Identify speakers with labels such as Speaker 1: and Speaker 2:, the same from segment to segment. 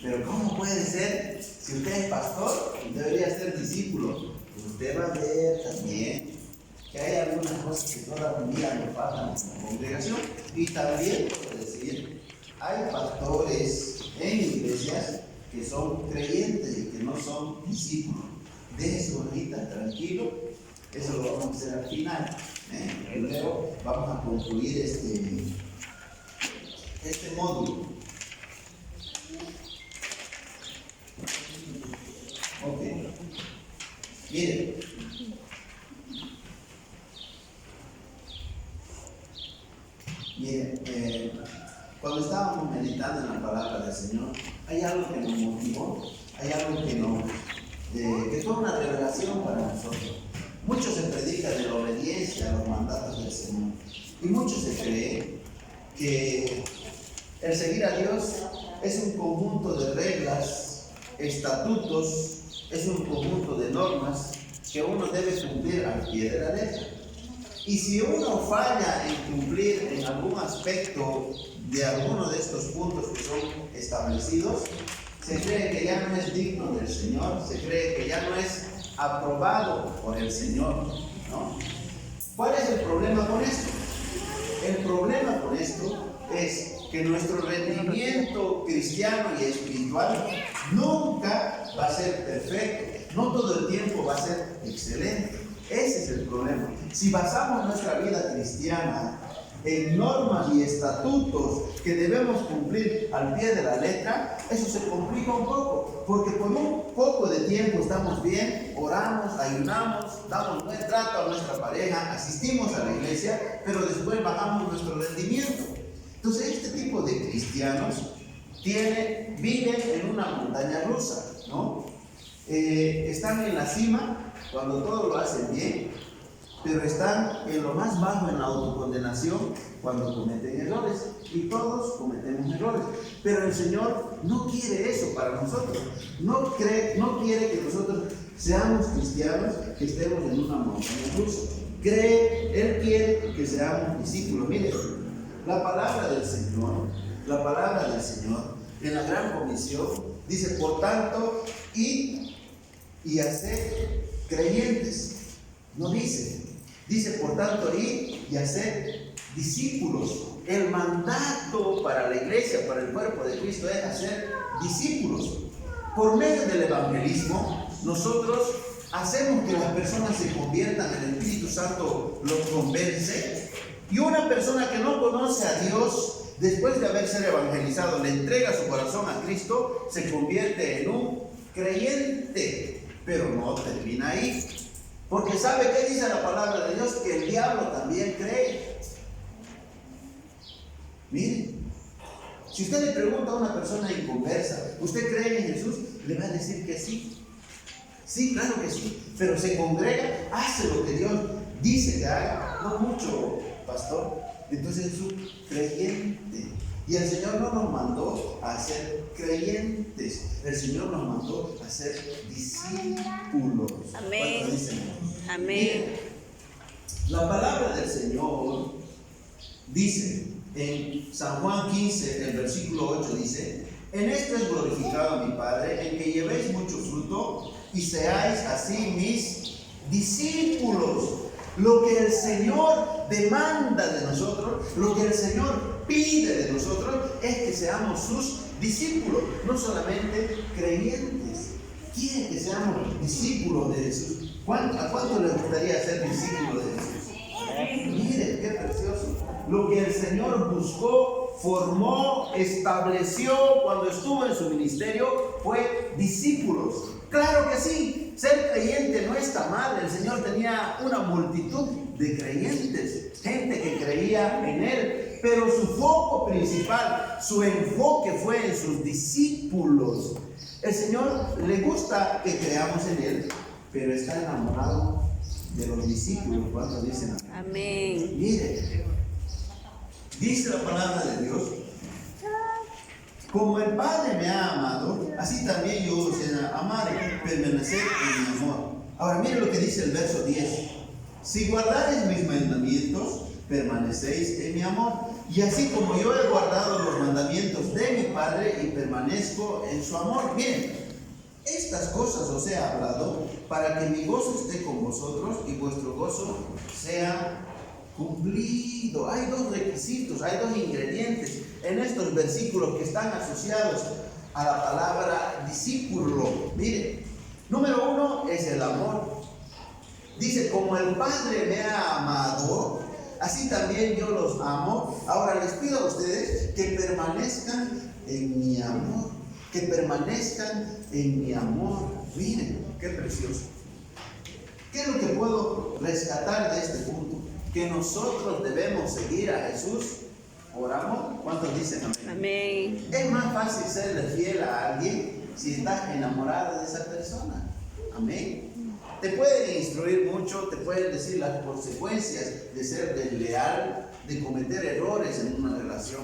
Speaker 1: pero ¿cómo puede ser? Si usted es pastor, debería ser discípulo. Usted va a ver también que hay algunas cosas que todavía nos faltan en la congregación. Y también puedo decir, hay pastores en iglesias que son creyentes y que no son discípulos. Deje su hojita tranquilo, eso lo vamos a hacer al final. Luego vamos a concluir este módulo. Ok. Miren, cuando estábamos meditando en la palabra del Señor, hay algo que nos motivó, hay algo que fue una revelación para nosotros. Mucho se predica de la obediencia a los mandatos del Señor, y mucho se cree que el seguir a Dios es un conjunto de reglas, estatutos, es un conjunto de normas que uno debe cumplir al pie de la letra. Y si uno falla en cumplir en algún aspecto de alguno de estos puntos que son establecidos, se cree que ya no es digno del Señor, se cree que ya no es aprobado por el Señor, ¿no? ¿Cuál es el problema con esto? El problema con esto es que nuestro rendimiento cristiano y espiritual nunca va a ser perfecto, no todo el tiempo va a ser excelente. Ese es el problema. Si basamos nuestra vida cristiana en normas y estatutos que debemos cumplir al pie de la letra, eso se complica un poco, porque por un poco de tiempo estamos bien, oramos, ayunamos, damos buen trato a nuestra pareja, asistimos a la iglesia, pero después bajamos nuestro rendimiento. Entonces este tipo de cristianos viven en una montaña rusa, ¿no? Están en la cima cuando todo lo hacen bien, pero están en lo más bajo en la autocondenación cuando cometen errores, y todos cometemos errores, pero el Señor no quiere eso para nosotros. No quiere que nosotros seamos cristianos que estemos en una montaña rusa. Él quiere que seamos discípulos. Mire, la palabra del Señor en la gran comisión dice: por tanto, id y haced creyentes. No dice por tanto, id y haced discípulos. El mandato para la iglesia, para el cuerpo de Cristo, es hacer discípulos. Por medio del evangelismo, nosotros hacemos que las personas se conviertan, el Espíritu Santo los convence, y una persona que no conoce a Dios, después de haber sido evangelizado, le entrega su corazón a Cristo, se convierte en un creyente, pero no termina ahí, porque ¿sabe qué dice la palabra de Dios? Que el diablo también cree. Mire, si usted le pregunta a una persona inconversa, ¿usted cree en Jesús?, le va a decir que sí. Sí, claro que sí, pero se congrega, hace lo que Dios dice que haga. No mucho, pastor. Entonces es un creyente. Y el Señor no nos mandó a ser creyentes, el Señor nos mandó a ser discípulos.
Speaker 2: Amén. Amén.
Speaker 1: Miren, la palabra del Señor dice en San Juan 15, el versículo 8, dice: en esto es glorificado mi Padre, en que llevéis mucho fruto y seáis así mis discípulos. Lo que el Señor demanda de nosotros, lo que el Señor pide de nosotros, es que seamos sus discípulos, no solamente creyentes. Quiere que seamos discípulos de Jesús. ¿A cuánto les gustaría ser discípulos de Jesús? Miren qué precioso. Lo que el Señor buscó, formó, estableció cuando estuvo en su ministerio fue discípulos. Claro que sí, ser creyente no está mal. El Señor tenía una multitud de creyentes, gente que creía en Él, pero su foco principal, su enfoque fue en sus discípulos. El Señor le gusta que creamos en Él, pero está enamorado de los discípulos. ¿Cuántos dicen amén?
Speaker 2: Amén.
Speaker 1: Mire, dice la palabra de Dios: como el Padre me ha amado, así también yo os amaré, permaneced en mi amor. Ahora mire lo que dice el verso 10: si guardareis mis mandamientos, permanecéis en mi amor, y así como yo he guardado los mandamientos de mi Padre y permanezco permanezco en su amor. Bien, estas cosas os he hablado para que mi gozo esté con vosotros y vuestro gozo sea cumplido. Hay dos requisitos, hay dos ingredientes en estos versículos que están asociados a la palabra discípulo. Mire, número uno es el amor. Dice, como el Padre me ha amado, así también yo los amo. Ahora les pido a ustedes que permanezcan en mi amor, que permanezcan en mi amor. Miren, qué precioso. ¿Qué es lo que puedo rescatar de este punto? Que nosotros debemos seguir a Jesús por amor. ¿Cuántos dicen amén?
Speaker 2: Amén.
Speaker 1: Es más fácil serle fiel a alguien si estás enamorado de esa persona. Amén. Te pueden instruir mucho, te pueden decir las consecuencias de ser desleal, de cometer errores en una relación.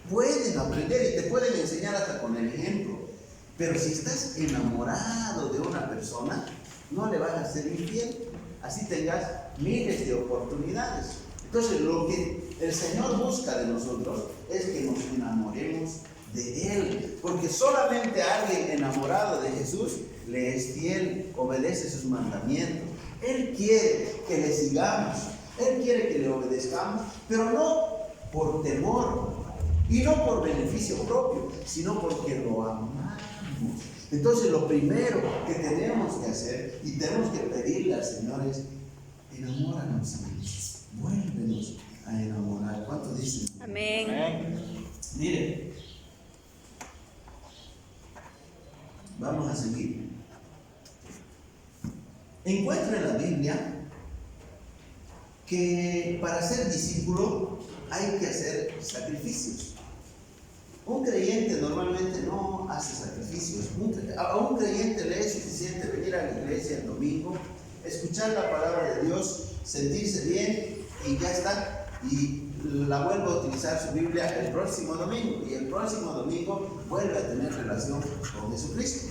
Speaker 1: Pueden aprender y te pueden enseñar hasta con el ejemplo. Pero si estás enamorado de una persona, no le vas a ser infiel. Así tengas miles de oportunidades. Entonces, lo que el Señor busca de nosotros es que nos enamoremos de Él. Porque solamente alguien enamorado de Jesús le es fiel, obedece sus mandamientos. Él quiere que le sigamos, Él quiere que le obedezcamos, pero no por temor y no por beneficio propio, sino porque lo amamos. Entonces, lo primero que tenemos que hacer y tenemos que pedirle al Señor es: enamóranos, vuélvenos a enamorar. ¿Cuánto dicen?
Speaker 2: Amén.
Speaker 1: Miren, vamos a seguir. Encuentro en la Biblia que para ser discípulo hay que hacer sacrificios. Un creyente normalmente no hace sacrificios. A un creyente le es suficiente venir a la iglesia el domingo, escuchar la palabra de Dios, sentirse bien y ya está. Y la vuelve a utilizar su Biblia el próximo domingo. Y el próximo domingo vuelve a tener relación con Jesucristo.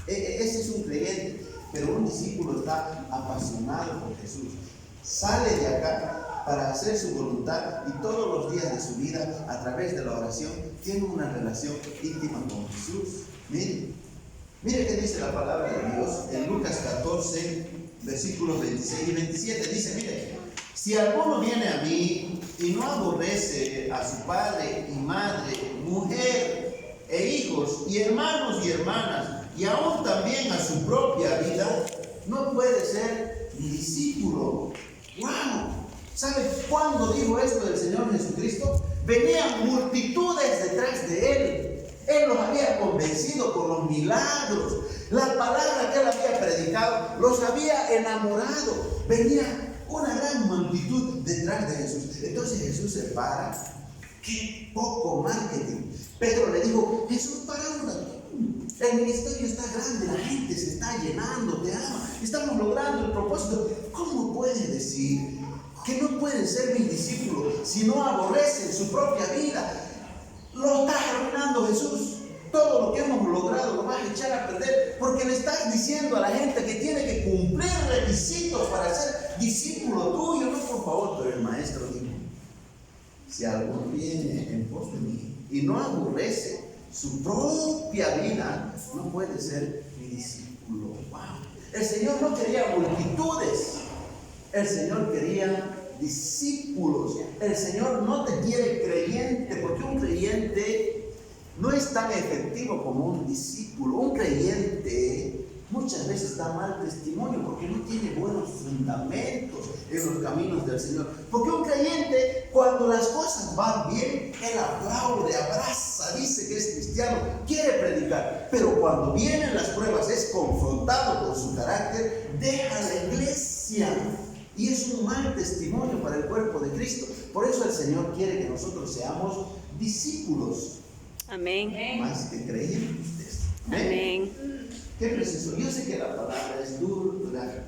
Speaker 1: Ese es un creyente. Pero un discípulo está apasionado por Jesús. Sale de acá para hacer su voluntad y todos los días de su vida, a través de la oración, tiene una relación íntima con Jesús. Mire qué dice la palabra de Dios en Lucas 14, versículos 26 y 27. Dice, mire, si alguno viene a mí y no aborrece a su padre y madre, mujer e hijos y hermanos y hermanas, y aún también a su propia vida, no puede ser mi discípulo. ¡Wow! ¿Sabe cuándo dijo esto el Señor Jesucristo? Venían multitudes detrás de Él. Él los había convencido con los milagros. La palabra que Él había predicado los había enamorado. Venía una gran multitud detrás de Jesús. Entonces Jesús se para. ¡Qué poco marketing! Pedro le dijo: Jesús, para un ratito. El ministerio está grande, la gente se está llenando, te ama, estamos logrando el propósito. ¿Cómo puedes decir que no pueden ser mis discípulos si no aborrecen su propia vida? Lo estás arruinando, Jesús. Todo lo que hemos logrado lo vas a echar a perder, porque le estás diciendo a la gente que tiene que cumplir requisitos para ser discípulo tuyo. No, por favor. Pero el maestro dijo: si alguno viene en pos de mí y no aborrece su propia vida, no puede ser mi discípulo. Wow. El Señor no quería multitudes, el Señor quería discípulos. El Señor no te quiere creyente, porque un creyente no es tan efectivo como un discípulo. Un creyente muchas veces da mal testimonio porque no tiene buenos fundamentos en los caminos del Señor. Porque un creyente, cuando las cosas van bien, él aplaude, abraza, dice que es cristiano, quiere predicar. Pero cuando vienen las pruebas, es confrontado con su carácter, deja la iglesia. Y es un mal testimonio para el cuerpo de Cristo. Por eso el Señor quiere que nosotros seamos discípulos.
Speaker 2: Amén.
Speaker 1: Más que creyentes.
Speaker 2: Amén.
Speaker 1: Qué precioso. Yo sé que la palabra es dura,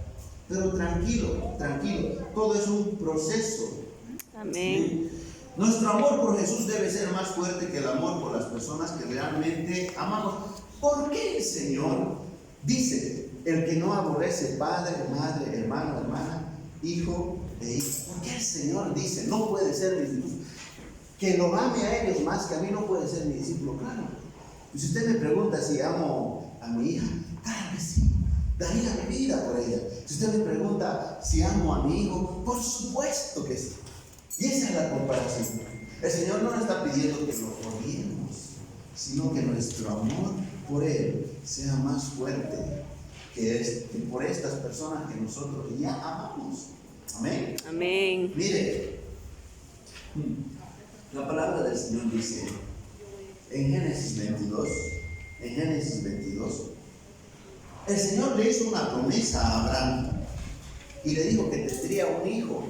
Speaker 1: pero tranquilo, todo es un proceso.
Speaker 2: Amén.
Speaker 1: Nuestro amor por Jesús debe ser más fuerte que el amor por las personas que realmente amamos. ¿Por qué el Señor dice: el que no aborrece padre, madre, hermano, hermana, hijo e hija? ¿Por qué el Señor dice: no puede ser mi discípulo? Que lo ame a ellos más que a mí no puede ser mi discípulo. Claro, Y si usted me pregunta si amo a mi hija, claro que sí, daría mi vida por ella. Si usted me pregunta si amo a mi hijo, por supuesto que sí. Y esa es la comparación. El Señor no nos está pidiendo que lo odiemos, sino que nuestro amor por Él sea más fuerte que por estas personas que nosotros ya amamos. Amén.
Speaker 2: Amén.
Speaker 1: Mire, la palabra del Señor dice en Génesis 22, el Señor le hizo una promesa a Abraham y le dijo que tendría un hijo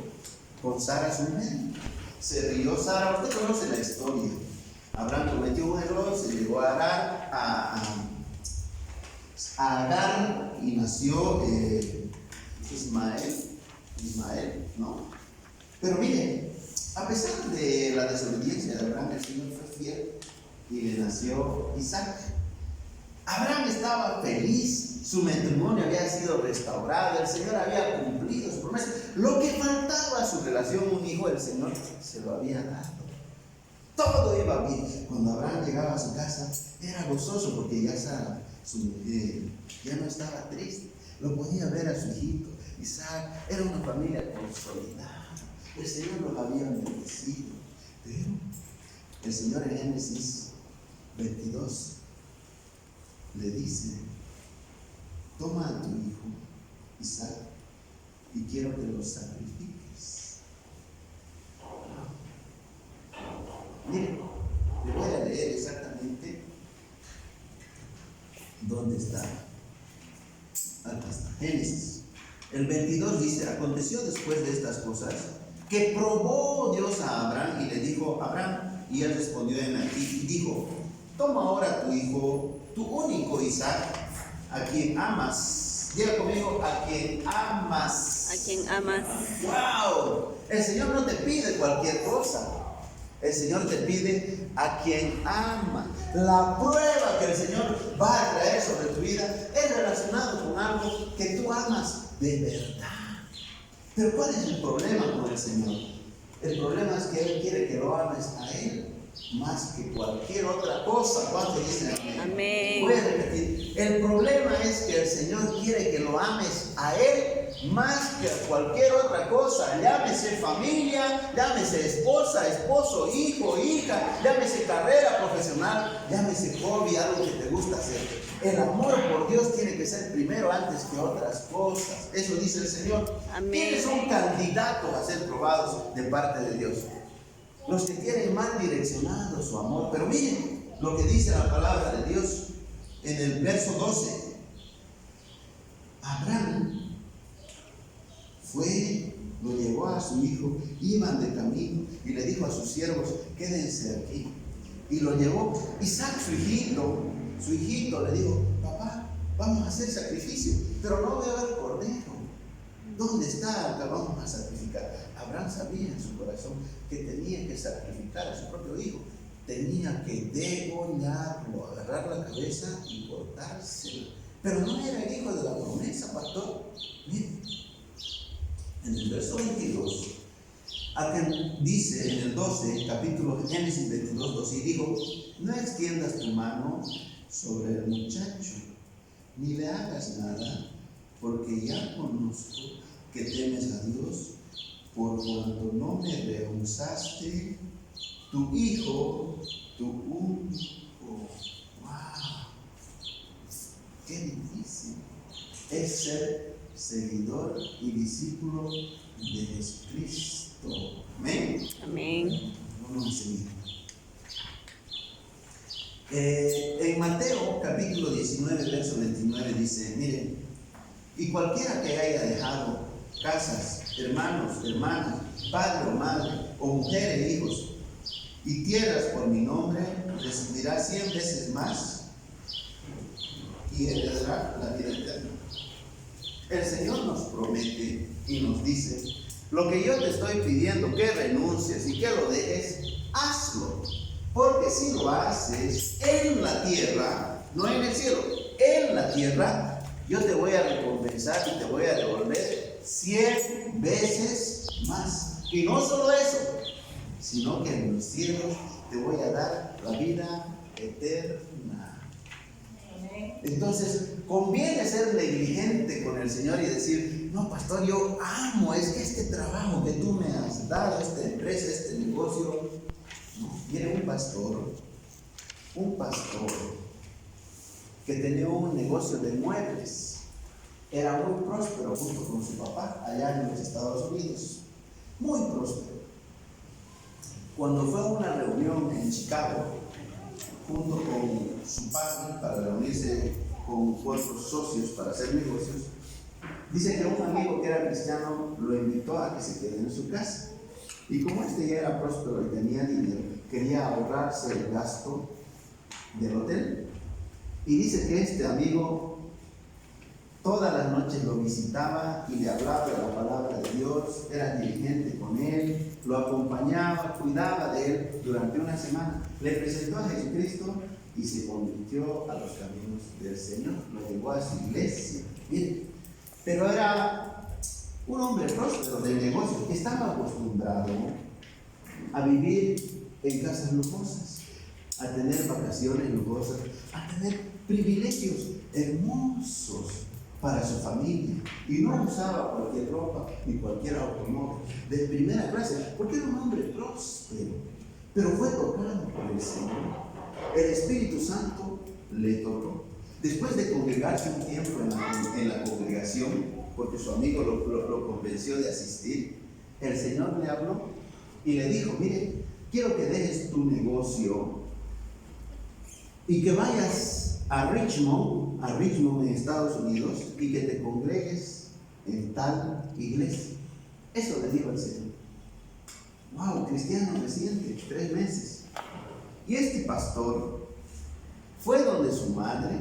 Speaker 1: con Sara su mujer. Se rió Sara, usted conoce la historia. Abraham cometió un error, se llegó a Agar y nació Ismael, ¿no? Pero mire, a pesar de la desobediencia de Abraham, el Señor fue fiel y le nació Isaac. Abraham estaba feliz, su matrimonio había sido restaurado, el Señor había cumplido su promesa. Lo que faltaba a su relación, un hijo, el Señor se lo había dado. Todo iba bien. Cuando Abraham llegaba a su casa, era gozoso porque ya Sara, su mujer, ya no estaba triste. Lo podía ver a su hijito. Isaac, era una familia consolidada. El Señor los había bendecido. Pero el Señor en Génesis 22 le dice: toma a tu hijo Isaac y quiero que lo sacrifiques. Mire, le voy a leer exactamente dónde está. Acá está, Génesis. El 22 dice: aconteció después de estas cosas que probó Dios a Abraham y le dijo: Abraham, y él respondió en aquí y dijo: toma ahora tu hijo, tu único Isaac, a quien amas. Diga conmigo: a quien amas.
Speaker 2: A quien amas.
Speaker 1: ¡Wow! El Señor no te pide cualquier cosa. El Señor te pide a quien ama. La prueba que el Señor va a traer sobre tu vida es relacionado con algo que tú amas de verdad. Pero ¿cuál es el problema con el Señor? El problema es que Él quiere que lo ames a Él más que cualquier otra cosa. ¿Cuántos dicen amén?
Speaker 2: Amén.
Speaker 1: Voy a repetir. El problema es que el Señor quiere que lo ames a Él más que a cualquier otra cosa. Llámese familia, llámese esposa, esposo, hijo, hija, llámese carrera profesional, llámese hobby, algo que te gusta hacer. El amor por Dios tiene que ser primero antes que otras cosas. Eso dice el Señor.
Speaker 2: Amén.
Speaker 1: ¿Quiénes son candidatos a ser probados de parte de Dios? Los que tienen mal direccionado su amor. Pero miren lo que dice la palabra de Dios en el verso 12. Abraham lo llevó a su hijo, iban de camino y le dijo a sus siervos: quédense aquí. Y lo llevó. Isaac, su hijito, le dijo: papá, vamos a hacer sacrificio, pero no veo el cordero. ¿Dónde está el que vamos a sacrificar? Abraham sabía en su corazón que tenía que sacrificar a su propio hijo. Tenía que degollarlo, agarrar la cabeza y cortárselo. Pero no era el hijo de la promesa, pastor. Miren, en el verso 22, acá dice en el 12, capítulo Génesis 22, 12, y dijo: no extiendas tu mano sobre el muchacho, ni le hagas nada, porque ya conozco que temes a Dios, por cuanto no me rehusaste tu hijo, tu único. ¡Wow! ¡Qué difícil es ser seguidor y discípulo de Jesucristo! Amén.
Speaker 2: Amén.
Speaker 1: Vamos a seguir. En Mateo capítulo 19, verso 29 dice: miren, y cualquiera que haya dejado casas, hermanos, hermanas, padre o madre, o mujer e hijos, y tierras por mi nombre, recibirá 100 veces más y heredará la vida eterna. El Señor nos promete y nos dice: lo que yo te estoy pidiendo que renuncies y que lo dejes, hazlo. Porque si lo haces en la tierra, no en el cielo, en la tierra, yo te voy a recompensar y te voy a devolver 100 veces más. Y no solo eso, sino que en los cielos te voy a dar la vida eterna. Entonces, conviene ser negligente con el Señor y decir, no, pastor, yo amo, es que este trabajo que tú me has dado, esta empresa, este negocio. No, viene un pastor que tenía un negocio de muebles. Era muy próspero junto con su papá allá en los Estados Unidos. Muy próspero. Cuando fue a una reunión en Chicago, junto con su padre, para reunirse con otros socios para hacer negocios, dice que un amigo que era cristiano lo invitó a que se quede en su casa. Y como este ya era próspero y tenía dinero, quería ahorrarse el gasto del hotel. Y dice que este amigo todas las noches lo visitaba y le hablaba de la palabra de Dios, era diligente con él, lo acompañaba, cuidaba de él durante una semana. Le presentó a Jesucristo y se convirtió a los caminos del Señor, lo llevó a su iglesia. Miren, pero era un hombre próspero de negocios que estaba acostumbrado a vivir en casas lujosas, a tener vacaciones lujosas, a tener privilegios hermosos para su familia, y no usaba cualquier ropa ni cualquier automóvil de primera clase, porque era un hombre próspero, pero fue tocado por el Señor. El Espíritu Santo le tocó. Después de congregarse un tiempo en la congregación, porque su amigo lo convenció de asistir, el Señor le habló y le dijo, mire, quiero que dejes tu negocio y que vayas a Richmond en Estados Unidos, y que te congregues en tal iglesia. Eso le dijo el Señor. Wow, cristiano reciente, 3 meses. Y este pastor fue donde su madre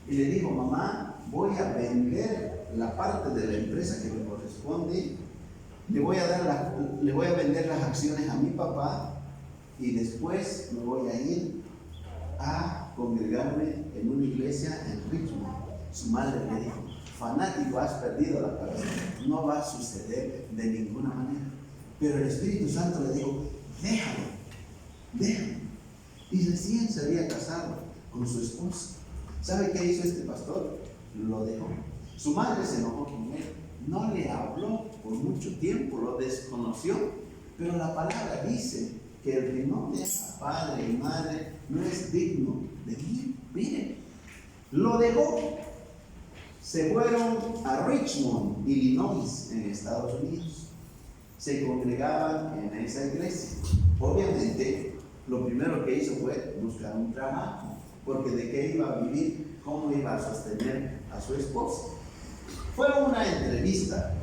Speaker 1: y le dijo, mamá, voy a vender la parte de la empresa que me corresponde, le voy a vender las acciones a mi papá, y después me voy a ir a congregarme en una iglesia en Richmond. Su madre le dijo, fanático, has perdido la cabeza, no va a suceder de ninguna manera. Pero el Espíritu Santo le dijo, déjalo. Y recién se había casado con su esposa. ¿Sabe qué hizo este pastor? Lo dejó. Su madre se enojó con él, no le habló por mucho tiempo, lo desconoció, pero la palabra dice que el que no deja padre y madre no es digno de mí. Miren, lo dejó. Se fueron a Richmond, Illinois, en Estados Unidos. Se congregaban en esa iglesia. Obviamente, lo primero que hizo fue buscar un trabajo, porque de qué iba a vivir, cómo iba a sostener a su esposa. Fue una entrevista.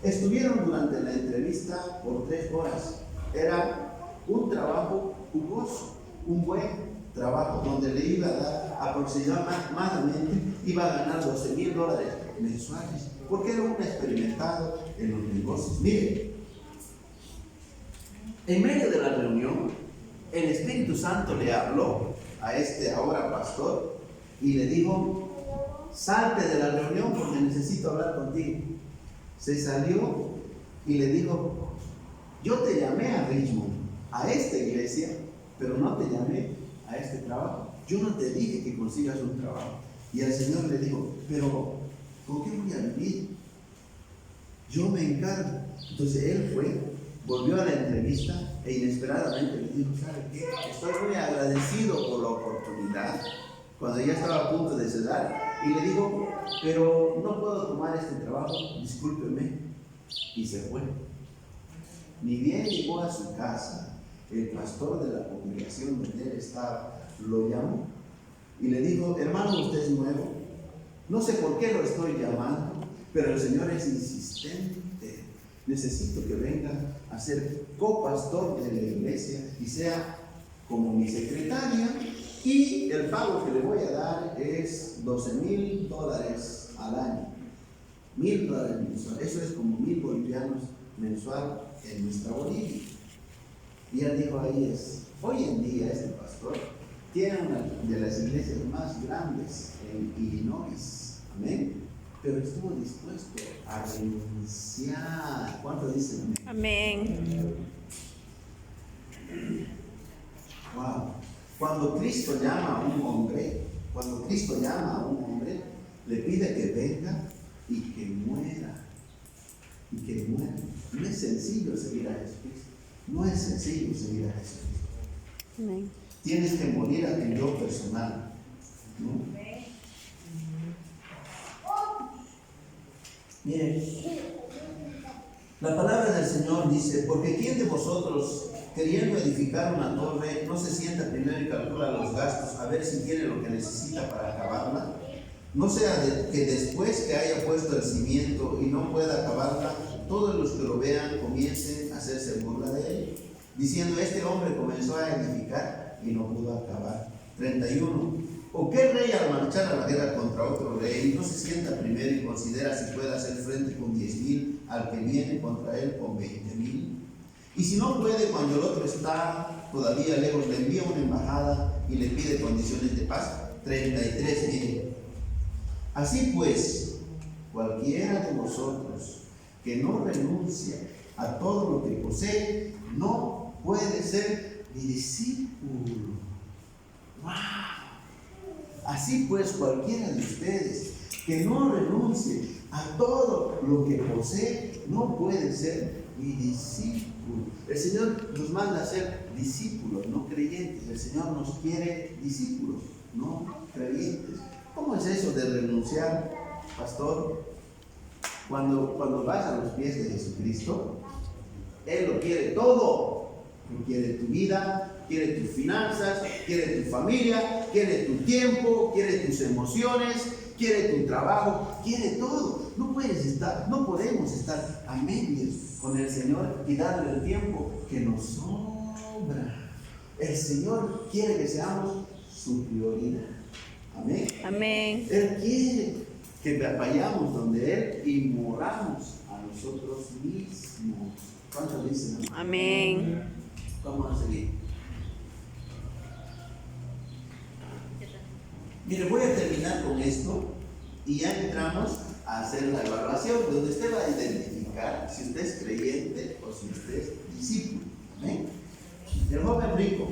Speaker 1: Estuvieron durante la entrevista por 3 horas. Era un trabajo jugoso, un buen trabajo, donde le iba a dar aproximadamente, iba a ganar $12,000 mensuales, porque era un experimentado en los negocios. Miren, en medio de la reunión, el Espíritu Santo le habló a este ahora pastor y le dijo, salte de la reunión porque necesito hablar contigo. Se salió y le dijo, yo te llamé a Richmond, a esta iglesia, pero no te llamé a este trabajo. Yo no te dije que consigas un trabajo. Y el Señor le dijo, pero ¿con qué voy a vivir? Yo me encargo. Entonces él fue, volvió a la entrevista e inesperadamente le dijo, ¿sabe qué? Estoy muy agradecido por la oportunidad, cuando ya estaba a punto de cerrar, y le dijo, pero no puedo tomar este trabajo, discúlpeme. Y se fue. Ni bien llegó a su casa, el pastor de la congregación donde él estaba lo llamó y le dijo, hermano, usted es nuevo, no sé por qué lo estoy llamando, pero el Señor es insistente, necesito que venga a ser copastor de la iglesia y sea como mi secretaria, y el pago que le voy a dar es $12,000 al año, $1,000 mensual, eso es como 1,000 bolivianos mensual en nuestra Bolivia. Y él dijo, ahí es, hoy en día este pastor tiene una de las iglesias más grandes en Illinois, amén, pero estuvo dispuesto a renunciar. ¿Cuánto dicen amén?
Speaker 2: Amén.
Speaker 1: Wow. Cuando Cristo llama a un hombre Cuando Cristo llama a un hombre, le pide que venga y que muera. Y que muera. No es sencillo seguir a Jesucristo. No es sencillo seguir a Jesucristo.
Speaker 2: Amén.
Speaker 1: Tienes que morir a tu yo personal, ¿no? Miren, la palabra del Señor dice: porque ¿quién de vosotros, queriendo edificar una torre, no se sienta primero y calcula los gastos a ver si tiene lo que necesita para acabarla? No sea que después que haya puesto el cimiento y no pueda acabarla, todos los que lo vean comiencen a hacerse burla de él, diciendo: este hombre comenzó a edificar y no pudo acabar. 31. ¿O qué rey al marchar a la guerra contra otro rey no se sienta primero y considera si puede hacer frente con 10,000 al que viene contra él con 20,000? Y si no puede, cuando el otro está todavía lejos, le envía una embajada y le pide condiciones de paz. 33. Miren, así pues, cualquiera de vosotros que no renuncia a todo lo que posee, no puede ser mi discípulo. ¡Wow! Así pues, cualquiera de ustedes que no renuncie a todo lo que posee, no puede ser mi discípulo. El Señor nos manda a ser discípulos, no creyentes. El Señor nos quiere discípulos, no creyentes. ¿Cómo es eso de renunciar, pastor? Cuando vas a los pies de Jesucristo, Él lo quiere todo. Él quiere tu vida, quiere tus finanzas, quiere tu familia, quiere tu tiempo, quiere tus emociones, quiere tu trabajo, quiere todo. No podemos estar a medias con el Señor y darle el tiempo que nos sobra. El Señor quiere que seamos su prioridad. Amén.
Speaker 2: Amén.
Speaker 1: Él quiere que vayamos donde Él y moramos a nosotros mismos. ¿Cuántos dicen
Speaker 2: Amén?
Speaker 1: Vamos a seguir. Mire, voy a terminar con esto y ya entramos a hacer la evaluación, donde usted va a identificar si usted es creyente o si usted es discípulo. ¿Amén? El joven rico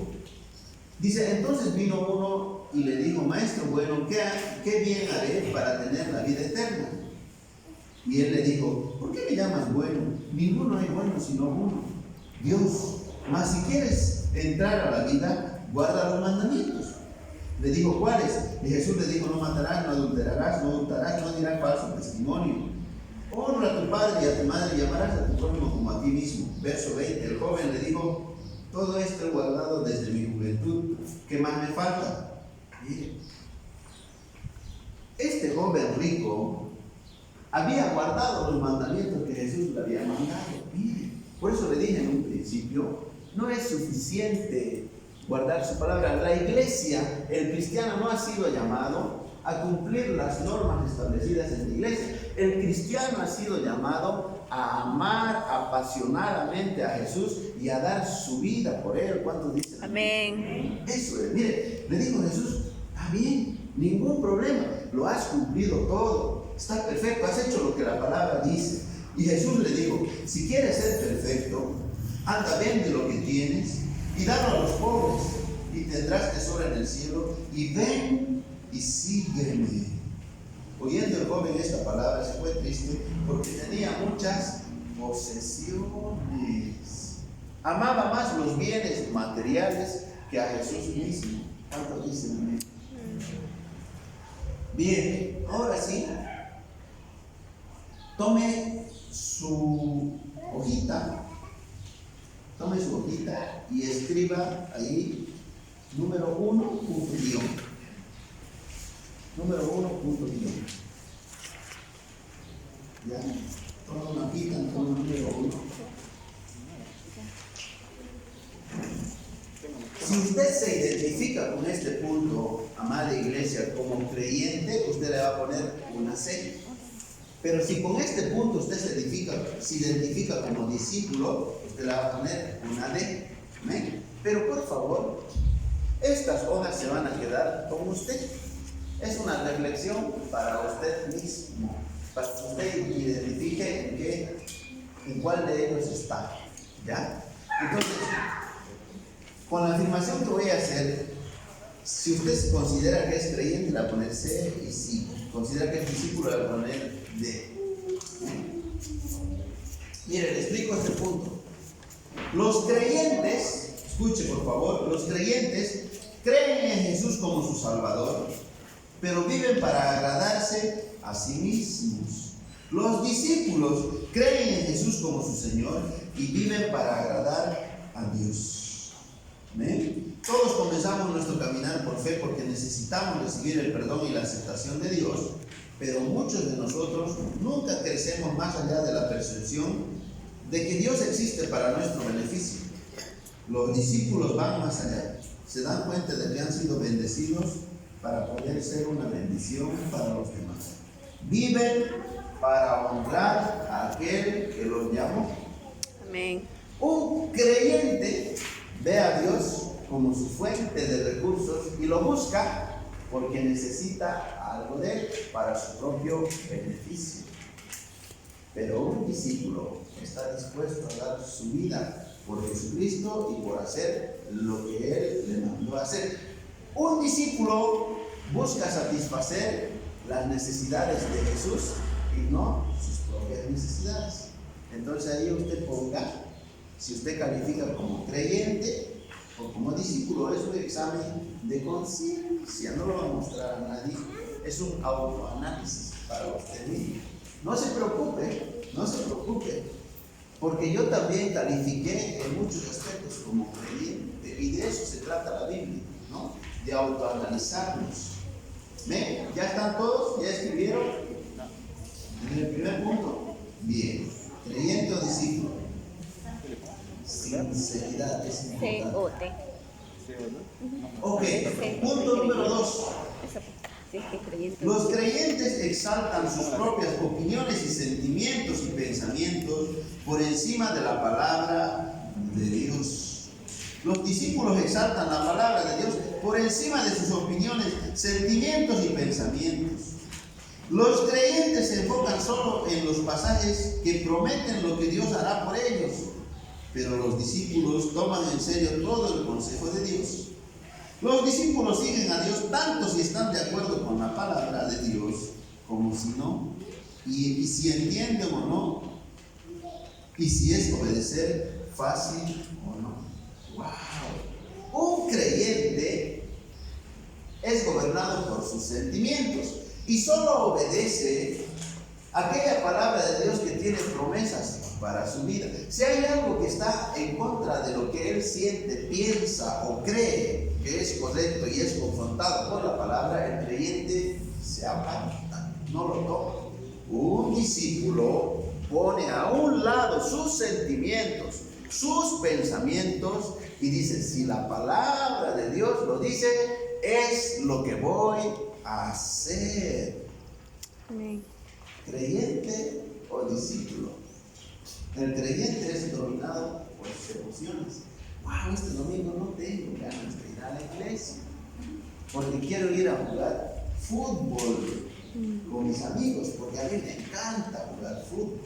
Speaker 1: dice: entonces vino uno y le dijo: maestro bueno, ¿qué bien haré para tener la vida eterna? Y él le dijo: ¿por qué me llamas bueno? Ninguno es bueno sino uno, Dios. Mas si quieres entrar a la vida, guarda los mandamientos. Le dijo: ¿cuáles? Y Jesús le dijo: no matarás, no adulterarás, no hurtarás, no dirás falso testimonio. Honra a tu padre y a tu madre y amarás a tu prójimo como a ti mismo. Verso 20. El joven le dijo: todo esto he guardado desde mi juventud. ¿Qué más me falta? Mire, este joven rico había guardado los mandamientos que Jesús le había mandado. Mire, por eso le dije en un principio, no es suficiente guardar su palabra. La iglesia, el cristiano, no ha sido llamado a cumplir las normas establecidas en la iglesia. El cristiano ha sido llamado a amar apasionadamente a Jesús y a dar su vida por Él. ¿Cuántos dicen?
Speaker 2: Amén.
Speaker 1: Eso es. Mire, le dijo Jesús: está bien, ningún problema, lo has cumplido todo, está perfecto, has hecho lo que la palabra dice. Y Jesús le dijo: si quieres ser perfecto, anda, vende lo que tienes y dalo a los pobres y tendrás tesoro en el cielo, y ven y sígueme. Oyendo el joven esta palabra, se fue triste porque tenía muchas posesiones. Amaba más los bienes materiales que a Jesús mismo. ¿Cuántos dicen amén? Bien, ahora sí, tome su hojita y escriba ahí número 1, punto guión. Número 1, punto guión. Ya, toma una hojita, toma número 1. Si usted se identifica con este punto, amada iglesia, como creyente, usted le va a poner una C. Pero si con este punto usted se identifica como discípulo, usted le va a poner una D. ¿Amén? Pero por favor, estas hojas se van a quedar con usted. Es una reflexión para usted mismo, para que usted identifique en cuál de ellos está. ¿Ya? Entonces, con la afirmación que voy a hacer, Si usted considera que es creyente, le va a poner C, y si considera que es discípulo, le va a poner D. Mire, le explico este punto. Los creyentes, escuche por favor, los creyentes creen en Jesús como su Salvador, pero viven para agradarse a sí mismos. Los discípulos creen en Jesús como su Señor y viven para agradar a Dios. ¿Amén? Todos comenzamos nuestro caminar por fe porque necesitamos recibir el perdón y la aceptación de Dios, pero muchos de nosotros nunca crecemos más allá de la percepción de que Dios existe para nuestro beneficio. Los discípulos van más allá, se dan cuenta de que han sido bendecidos para poder ser una bendición para los demás. Viven para honrar a aquel que los llamó.
Speaker 2: Amén.
Speaker 1: Un creyente ve a Dios como su fuente de recursos y lo busca porque necesita algo de él para su propio beneficio. Pero un discípulo está dispuesto a dar su vida por Jesucristo y por hacer lo que Él le mandó a hacer. Un discípulo busca satisfacer las necesidades de Jesús y no sus propias necesidades. Entonces ahí usted ponga, si usted califica como creyente o como discípulo, es un examen de conciencia, no lo va a mostrar a nadie, es un autoanálisis para usted mismo. No se preocupe, porque yo también califiqué en muchos aspectos como creyente, y de eso se trata la Biblia, ¿no? De autoanalizarnos. ¿Ven? ¿Ya están todos? ¿Ya escribieron? En el primer punto, bien, creyente o discípulo. Sinceridad es importante. Ok, punto número 2. Los creyentes exaltan sus propias opiniones y sentimientos y pensamientos por encima de la palabra de Dios. Los discípulos exaltan la palabra de Dios por encima de sus opiniones, sentimientos y pensamientos. Los creyentes se enfocan solo en los pasajes que prometen lo que Dios hará por ellos, pero los discípulos toman en serio todo el consejo de Dios. Los discípulos siguen a Dios tanto si están de acuerdo con la palabra de Dios como si no, y si entienden o no, y si es obedecer fácil o no. ¡Wow! Un creyente es gobernado por sus sentimientos y solo obedece aquella palabra de Dios que tiene promesas para su vida. Si hay algo que está en contra de lo que él siente, piensa o cree que es correcto y es confrontado por la palabra, el creyente se aparta, no lo toma. Un discípulo pone a un lado sus sentimientos, sus pensamientos y dice: si la palabra de Dios lo dice, es lo que voy a hacer.
Speaker 2: Amén.
Speaker 1: ¿Creyente o discípulo? El creyente es dominado por sus emociones. Wow, este domingo no tengo ganas de ir a la iglesia porque quiero ir a jugar fútbol con mis amigos, porque a mí me encanta jugar fútbol.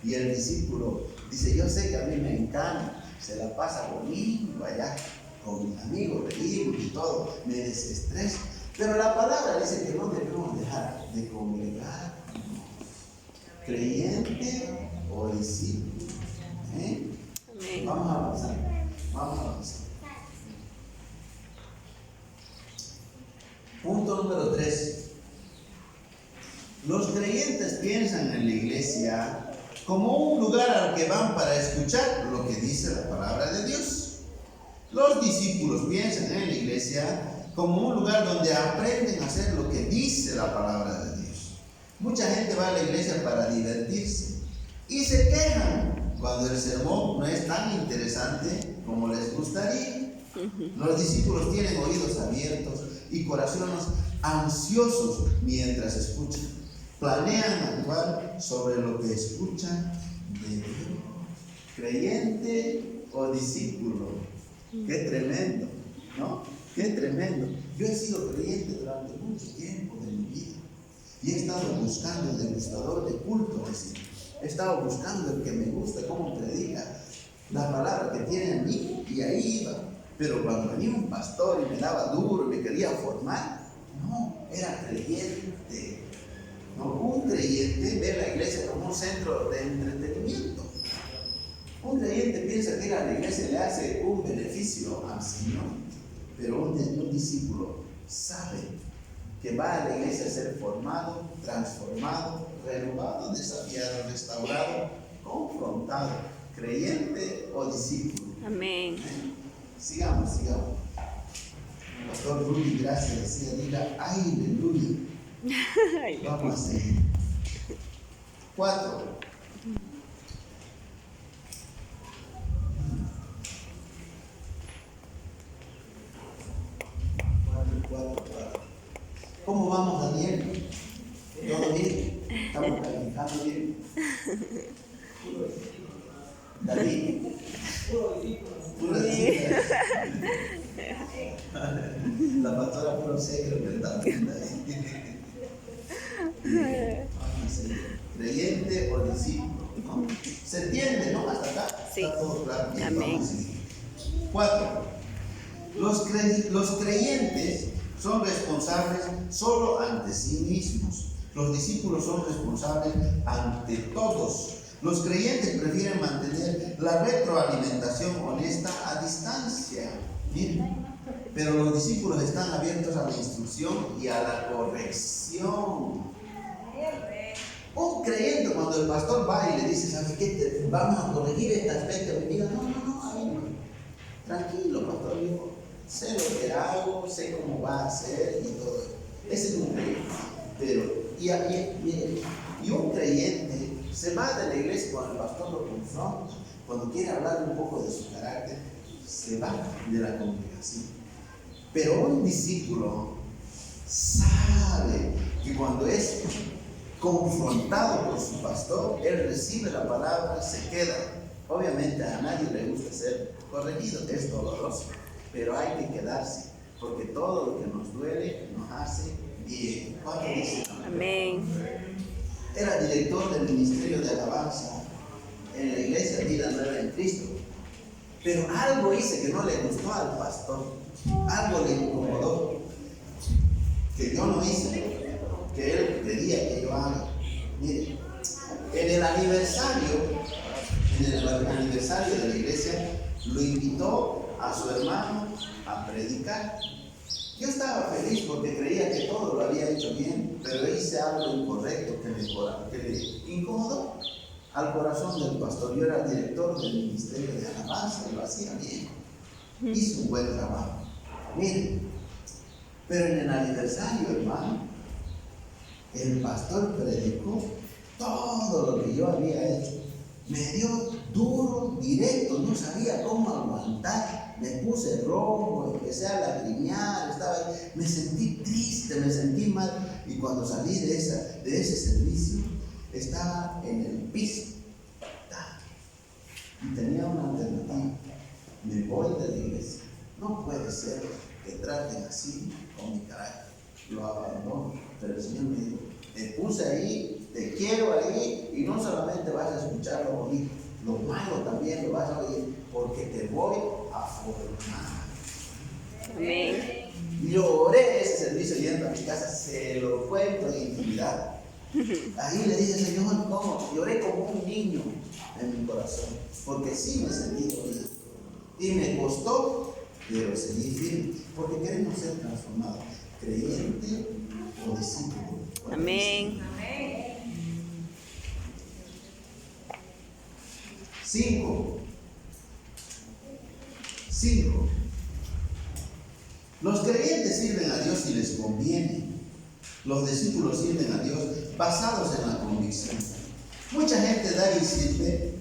Speaker 1: Y el discípulo dice: yo sé que a mí me encanta, se la pasa bonito allá con mis amigos, reímos y todo, me desestresa. Pero la palabra dice que no debemos dejar de congregar. ¿Creyente o discípulo? Vamos a avanzar. Punto número 3. Los creyentes piensan en la iglesia como un lugar al que van para escuchar lo que dice la palabra de Dios. Los discípulos piensan en la iglesia como un lugar donde aprenden a hacer lo que dice la palabra de Dios. Mucha gente va a la iglesia para divertirse y se quejan cuando el sermón no es tan interesante como les gustaría. Los discípulos tienen oídos abiertos y corazones ansiosos mientras escuchan. Planean actuar sobre lo que escuchan de Dios. ¿Creyente o discípulo? Qué tremendo, ¿no? Qué tremendo. Yo he sido creyente durante mucho tiempo de mi vida y he estado buscando el degustador de culto. He estado buscando el que me gusta, cómo predica la palabra que tiene en mí, y ahí iba. Pero cuando venía un pastor y me daba duro y me quería formar, no, era creyente. No, un creyente ve la iglesia como un centro de entretenimiento. Un creyente piensa que ir a la iglesia le hace un beneficio al Señor, pero un discípulo sabe que va a la iglesia a ser formado, transformado, renovado, desafiado, restaurado, confrontado, creyente o discípulo.
Speaker 2: Amén.
Speaker 1: Sigamos. Pastor Rudy, gracias, decía, diga, aleluya. Vamos a seguir. 4. ¿Cómo vamos, Daniel? ¿Todo bien? ¿Estamos calificando bien? David. Puro secreto. La pastora puro secreto, ¿verdad? Vamos a seguir. Creyente o discípulo, ¿no? ¿Se entiende, no? Hasta acá.
Speaker 2: Sí.
Speaker 1: Está todo claro. Bien,
Speaker 2: Amén.
Speaker 1: vamos a seguir. 4. Los creyentes son responsables solo ante sí mismos. Los discípulos son responsables ante todos. Los creyentes prefieren mantener la retroalimentación honesta a distancia. Miren, pero los discípulos están abiertos a la instrucción y a la corrección. Un creyente, cuando el pastor va y le dice, ¿sabes qué? Vamos a corregir este aspecto de mi vida. No, ahí no. Tranquilo, pastor, yo sé lo que hago, sé cómo va a ser y todo eso. Ese es un creyente. Pero, y un creyente se va de la iglesia cuando el pastor lo confronta, cuando quiere hablar un poco de su carácter, se va de la congregación. Pero un discípulo sabe que cuando es confrontado por su pastor, él recibe la palabra, se queda. Obviamente a nadie le gusta ser corregido, es doloroso, pero hay que quedarse, porque todo lo que nos duele nos hace bien. ¿Cuánto dicen?
Speaker 2: Amén.
Speaker 1: Era director del ministerio de alabanza en la iglesia Vida Nueva en Cristo, pero algo hice que no le gustó al pastor, algo le incomodó, que yo no hice, que él quería que yo haga. Mire, en el aniversario de la iglesia, lo invitó a su hermano a predicar. Yo estaba feliz porque creía que todo lo había hecho bien, pero hice algo incorrecto que le incomodó al corazón del pastor. Yo era el director del ministerio de alabanza y lo hacía bien. Hice un buen trabajo. Miren, pero en el aniversario, hermano, el pastor predicó todo lo que yo había hecho. Me dio duro, directo, no sabía cómo aguantar. Me puse rojo, empecé a lagrimear, me sentí triste, me sentí mal. Y cuando salí de ese servicio, estaba en el piso. Y tenía una alternativa. Me voy de la iglesia. No puede ser que traten así con mi carácter. Lo abandono. Pero el Señor me dijo, te puse ahí, te quiero ahí, y no solamente vas a escuchar lo bonito, lo malo también lo vas a oír, porque te voy a formar.
Speaker 2: Amén.
Speaker 1: Lloré ese servicio yendo a mi casa, se lo cuento en intimidad. Ahí le dije, Señor, ¿cómo? Lloré como un niño en mi corazón, porque sí me sentí dolido. Y me costó, pero seguí firme, porque queremos ser transformados, creyente o discípulo.
Speaker 2: Amén.
Speaker 1: 5. Los creyentes sirven a Dios si les conviene. Los discípulos sirven a Dios basados en la convicción. Mucha gente da y sirve,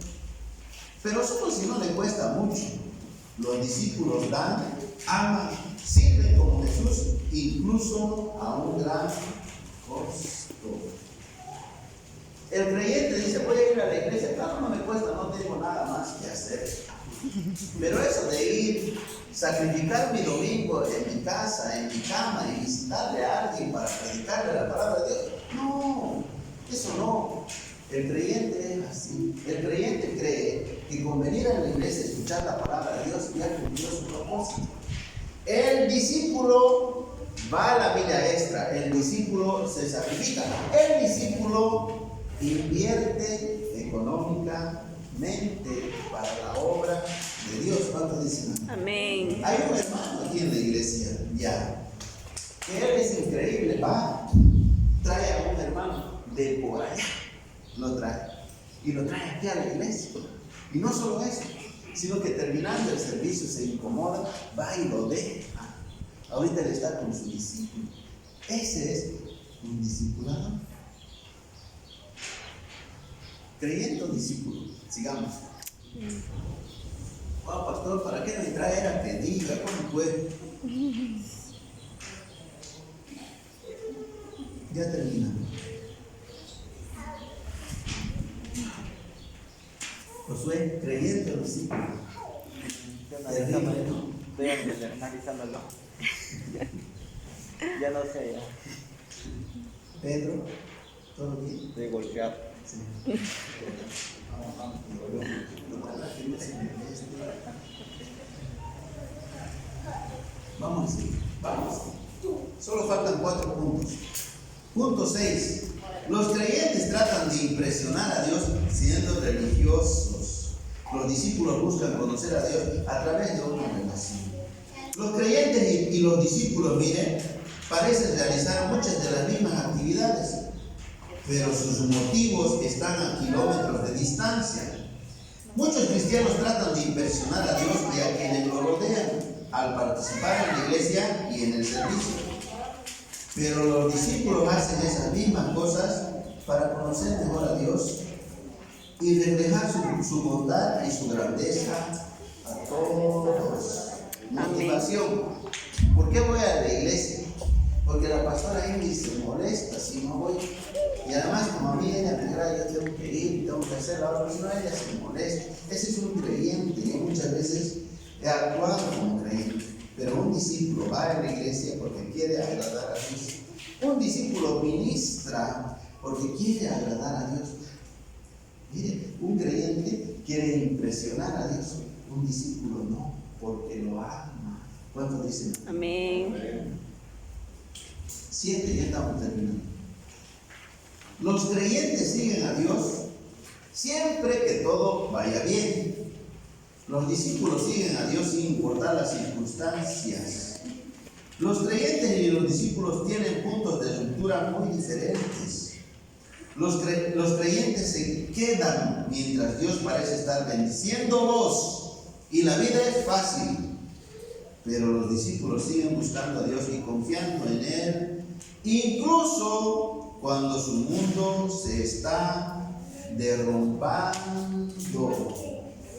Speaker 1: pero solo si no le cuesta mucho. Los discípulos dan, aman, sirven como Jesús, incluso a un gran costo. El creyente dice, voy a ir a la iglesia, claro, no me cuesta, no tengo nada más que hacer. Pero eso de ir, sacrificar mi domingo en mi casa, en mi cama, y visitarle a alguien para predicarle la palabra de Dios, no, eso no. El creyente es así. El creyente cree que con venir a la iglesia a escuchar la palabra de Dios ya cumplió su propósito. El discípulo va a la milla extra, el discípulo se sacrifica, el discípulo invierte económicamente para la obra de Dios. ¿Cuántos dicen?
Speaker 2: Amén.
Speaker 1: Hay un hermano aquí en la iglesia ya, que él es increíble, va, trae a un hermano de por allá, lo trae, y lo trae aquí a la iglesia. Y no solo eso, sino que terminando el servicio se incomoda, va y lo deja. Ahorita él está con su discípulo. Ese es un discipulado. Creyente o discípulo. Sigamos. Wow, pastor, ¿para qué me trae a que diga? ¿Cómo puede? Ya terminamos. Josué, creyente o discípulo.
Speaker 3: Estoy analizándolo. Ya no sé, ya.
Speaker 1: Pedro, ¿todo bien?
Speaker 3: Estoy golpeado.
Speaker 1: Sí. Vamos, vamos. Solo faltan 4 puntos. Punto 6. Los creyentes tratan de impresionar a Dios siendo religiosos. Los discípulos buscan conocer a Dios a través de una relación. Los creyentes y los discípulos, miren, parecen realizar muchas de las mismas actividades, pero sus motivos están a kilómetros de distancia. Muchos cristianos tratan de impresionar a Dios y a quienes lo rodean al participar en la iglesia y en el servicio. Pero los discípulos hacen esas mismas cosas para conocer mejor a Dios y reflejar su bondad y su grandeza a todos. Motivación. ¿Por qué voy a la iglesia? Porque la pastora Ingrid se molesta si no voy. Y además, como a mí ella me graba, yo tengo que ir, tengo que hacer la otra, si no ella se molesta. Ese es un creyente y muchas veces he actuado como creyente. Pero un discípulo va a la iglesia porque quiere agradar a Dios. Un discípulo ministra porque quiere agradar a Dios. Mire, un creyente quiere impresionar a Dios. Un discípulo no, porque lo ama. ¿Cuántos dicen?
Speaker 2: Amén.
Speaker 1: 7, ya estamos terminando. Los creyentes siguen a Dios siempre que todo vaya bien. Los discípulos siguen a Dios sin importar las circunstancias. Los creyentes y los discípulos tienen puntos de ruptura muy diferentes. Los creyentes se quedan mientras Dios parece estar bendiciéndolos y la vida es fácil. Pero los discípulos siguen buscando a Dios y confiando en Él, incluso cuando su mundo se está derrumbando.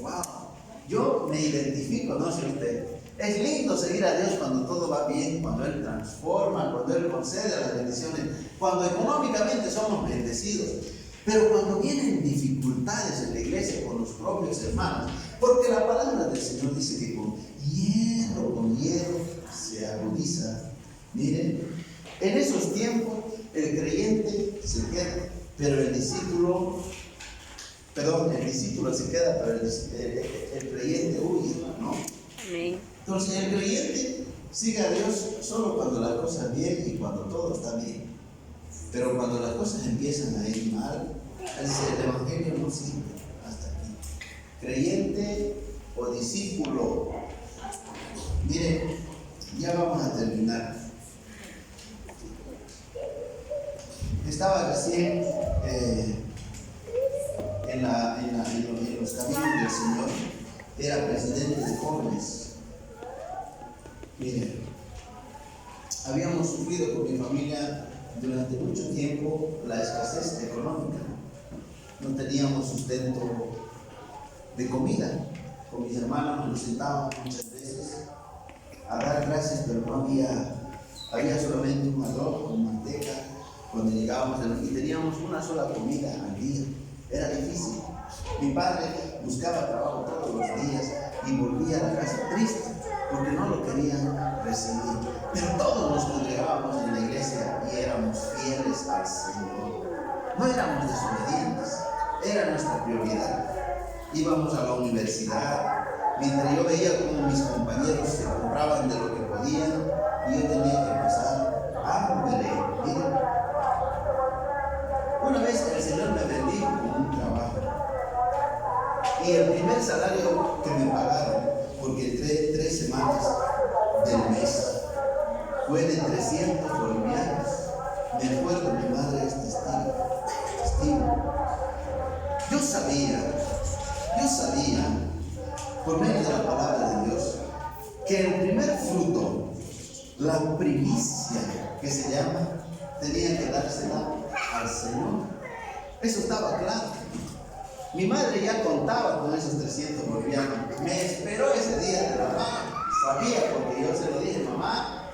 Speaker 1: ¡Wow! Yo me identifico, no sé usted. Es lindo seguir a Dios cuando todo va bien, cuando Él transforma, cuando Él concede las bendiciones, cuando económicamente somos bendecidos. Pero cuando vienen dificultades en la iglesia con los propios hermanos, porque la palabra del Señor dice que con hierro se agudiza. Miren, en esos tiempos el creyente se queda, pero el discípulo se queda, pero el creyente huye, ¿no?
Speaker 2: Amén.
Speaker 1: Entonces el creyente sigue a Dios solo cuando las cosas bien y cuando todo está bien. Pero cuando las cosas empiezan a ir mal, el evangelio no sirve hasta aquí. Creyente o discípulo. Miren, ya vamos a terminar. Estaba recién en los caminos del Señor, era presidente de jóvenes. Miren, habíamos sufrido con mi familia durante mucho tiempo la escasez económica. No teníamos sustento de comida. Con mis hermanos nos sentábamos muchas veces a dar gracias, pero no había solamente un arroz con manteca cuando llegábamos y teníamos una sola comida al día. Era difícil. Mi padre buscaba trabajo todos los días y volvía a la casa triste porque no lo querían recibir. Pero todos nos congregábamos en la iglesia y éramos fieles al Señor. No éramos desobedientes, era nuestra prioridad. íbamos a la universidad, mientras yo veía como mis compañeros se compraban de lo que podían y yo tenía que pasar hambre. Miren, una vez el Señor me bendijo con un trabajo y el primer salario que me pagaron, porque entré 3 semanas del mes, fue de 300 bolivianos. Me acuerdo, mi madre es testigo. Yo sabía, por medio de la palabra de Dios, que el primer fruto, la primicia que se llama, tenía que dársela al Señor. Eso estaba claro. Mi madre ya contaba con esos 300 bolivianos. Me esperó ese día de la mano. Sabía, porque yo se lo dije, mamá,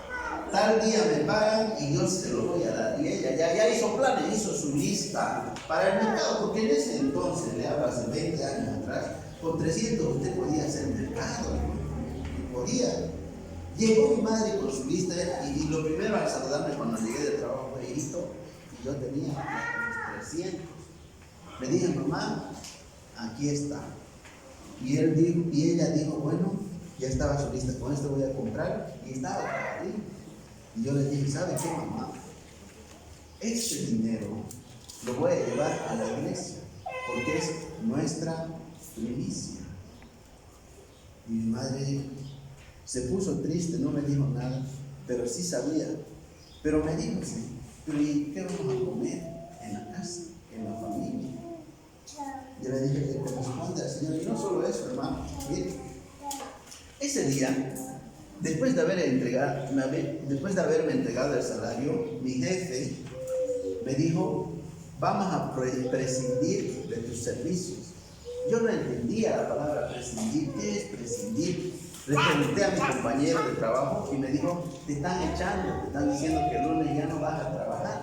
Speaker 1: tal día me pagan y yo se lo voy a dar. Y ella ya hizo planes, hizo su lista para el mercado, porque en ese entonces, le hablo hace 20 años atrás, con 300 usted podía hacer mercado, podía. Llegó mi madre con su lista y lo primero al saludarme cuando llegué del trabajo fue hijito, y yo tenía los 300. Le dije, mamá, aquí está. Y ella dijo, bueno, ya estaba su lista, con esto voy a comprar, y estaba ahí. Y yo le dije, ¿sabe qué, mamá? Este dinero lo voy a llevar a la iglesia, porque es nuestra primicia. Y mi madre se puso triste, no me dijo nada, pero sí sabía. Pero me dijo, sí, pero ¿y qué vamos a comer en la casa, en la familia? Yo le dije, le corresponde al Señor. Y no solo eso, hermano. Mire, ese día, después de haberme entregado el salario, mi jefe me dijo, vamos a prescindir de tus servicios. Yo no entendía la palabra prescindir. ¿Qué es prescindir? Le pregunté a mi compañero de trabajo y me dijo, te están echando, te están diciendo que el lunes ya no vas a trabajar.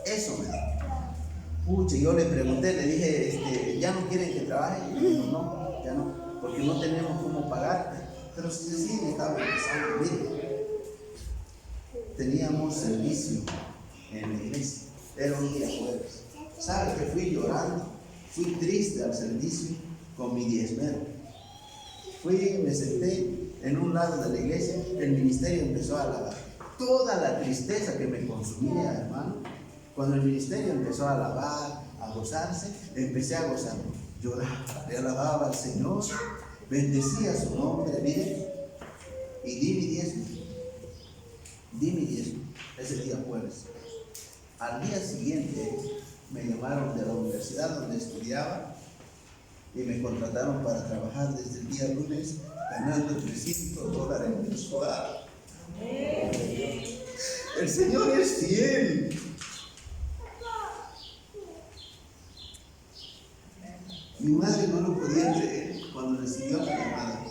Speaker 1: Eso me dijo. Pucha, yo le pregunté, le dije, ¿ya no quieren que trabaje? Y me dijo, no, ya no, porque no tenemos cómo pagarte. Pero sí, me estaba pensando, mire, teníamos servicio en la iglesia, era un día jueves. ¿Sabe que fui llorando? Fui triste al servicio con mi diezmero. Me senté en un lado de la iglesia, el ministerio empezó a alabar. Toda la tristeza que me consumía, hermano, cuando el ministerio empezó a alabar, a gozarse, empecé a gozar. Lloraba, le alababa al Señor, bendecía su nombre, mire, y di mi diezmo, ese día jueves. Al día siguiente me llamaron de la universidad donde estudiaba y me contrataron para trabajar desde el día lunes, ganando $300 mensual. El Señor es fiel. Mi madre no lo podía creer cuando recibió la llamada.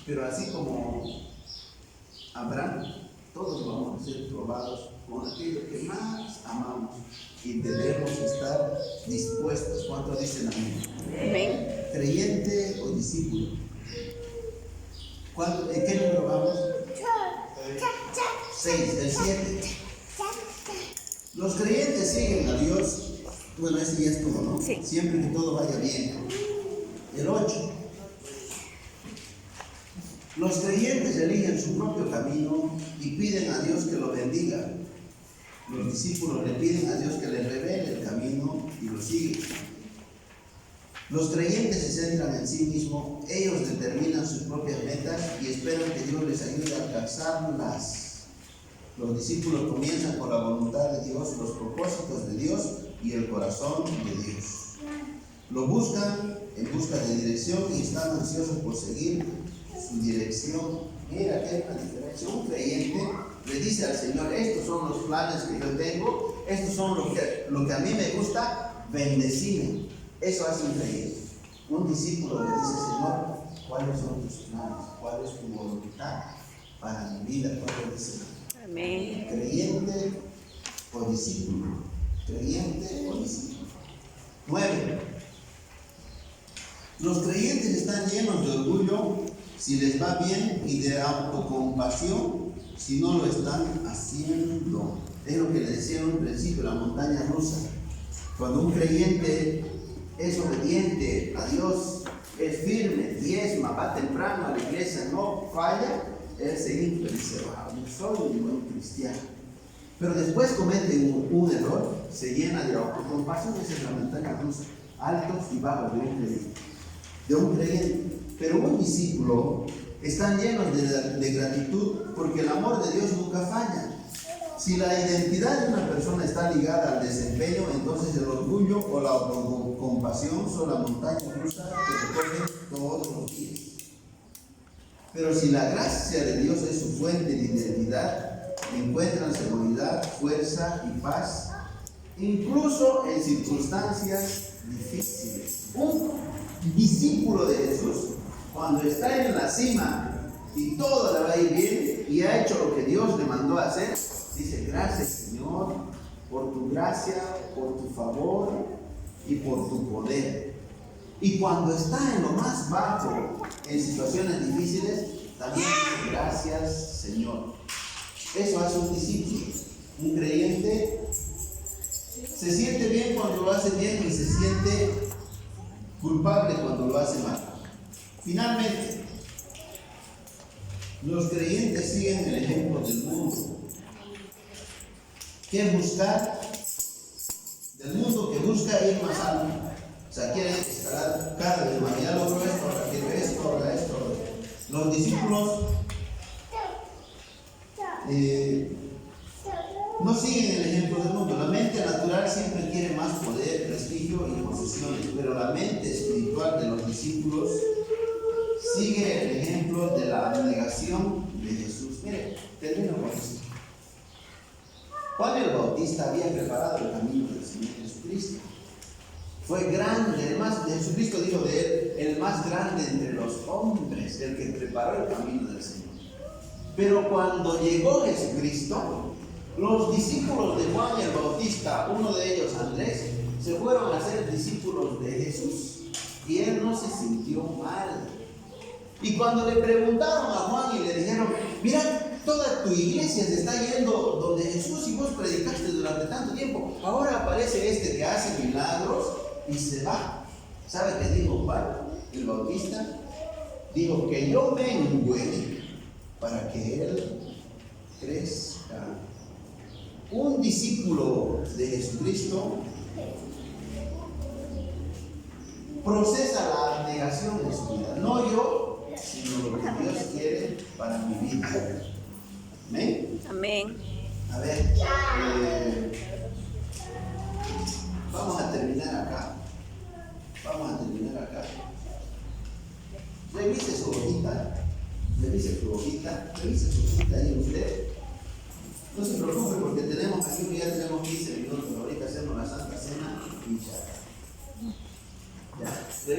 Speaker 1: Pero así como Abraham, todos vamos a ser probados con aquello que más amamos y debemos estar dispuestos. ¿Cuánto dicen amén?
Speaker 2: Amén.
Speaker 1: ¿Creyente o discípulo? ¿En qué número vamos? 6, el 7. Los creyentes siguen a Dios. Bueno, ese ya estuvo, ¿no?
Speaker 2: Sí.
Speaker 1: Siempre que todo vaya bien. El 8. Los creyentes eligen su propio camino y piden a Dios que lo bendiga. Los discípulos le piden a Dios que les revele el camino y lo siguen. Los creyentes se centran en sí mismos, ellos determinan sus propias metas y esperan que Dios les ayude a alcanzarlas. Los discípulos comienzan con la voluntad de Dios, los propósitos de Dios y el corazón de Dios. Lo buscan en busca de dirección y están ansiosos por seguir su dirección. Mira que hay una diferencia. Un creyente le dice al Señor, estos son los planes que yo tengo, estos son lo que a mí me gusta, bendecime. Eso hace un creyente. Un discípulo le dice, Señor, ¿cuáles son tus planes? ¿Cuál es tu voluntad para mi vida? ¿Cuál dice?
Speaker 2: Amén.
Speaker 1: Creyente o discípulo. Creyente o discípulo. 9. Los creyentes están llenos de orgullo si les va bien y de autocompasión si no lo están haciendo. Es lo que les decía en un principio, la montaña rusa. Cuando un creyente es obediente a Dios, es firme, diezma, va temprano a la iglesia, no falla, él se infla y dice, wow, yo soy un buen cristiano. Pero después comete un error, se llena de autocompasión, esa es la montaña rusa, altos y bajos de un creyente. Pero un discípulo están llenos de gratitud porque el amor de Dios nunca falla. Si la identidad de una persona está ligada al desempeño, entonces el orgullo o la autocompasión son la montaña rusa que recorren todos los días. Pero si la gracia de Dios es su fuente de identidad, encuentran seguridad, fuerza y paz, incluso en circunstancias difíciles. Un discípulo de Jesús, cuando está en la cima y todo le va a ir bien y ha hecho lo que Dios le mandó a hacer, dice, gracias Señor por tu gracia, por tu favor y por tu poder. Y cuando está en lo más bajo, en situaciones difíciles, también dice, gracias Señor. Eso hace un discípulo. Un creyente se siente bien cuando lo hace bien y se siente culpable cuando lo hace mal. Finalmente, los creyentes siguen el ejemplo del mundo. ¿Qué buscar? Del mundo que busca ir más alto. O sea, quiere escalar cada vez más. Ya logró esto, ahora quiero esto, ahora esto. Los discípulos no siguen el ejemplo del mundo. La mente natural siempre quiere más poder, prestigio y posesiones, pero la mente espiritual de los discípulos sigue el ejemplo de la abnegación de Jesús. Mire, termino con esto. Juan el Bautista había preparado el camino del Señor Jesucristo. Fue grande, el más, Jesucristo dijo de él, el más grande entre los hombres, el que preparó el camino del Señor. Pero cuando llegó Jesucristo, los discípulos de Juan el Bautista, uno de ellos Andrés, se fueron a ser discípulos de Jesús y él no se sintió mal. Y cuando le preguntaron a Juan y le dijeron, mira, toda tu iglesia se está yendo donde Jesús y vos predicaste durante tanto tiempo, ahora aparece este que hace milagros y se va. ¿Sabe qué dijo Juan el Bautista? Dijo que yo mengüe para que él crezca. Un discípulo de Jesucristo procesa la abnegación en su vida, no yo, sino lo que Dios quiere para mi vida. ¿Amén?
Speaker 2: Amén.
Speaker 1: A ver, vamos a terminar acá. Revise su hojita ahí usted. No se preocupe porque tenemos aquí, ya tenemos 15 minutos, ahorita hacemos la Santa Cena y ya.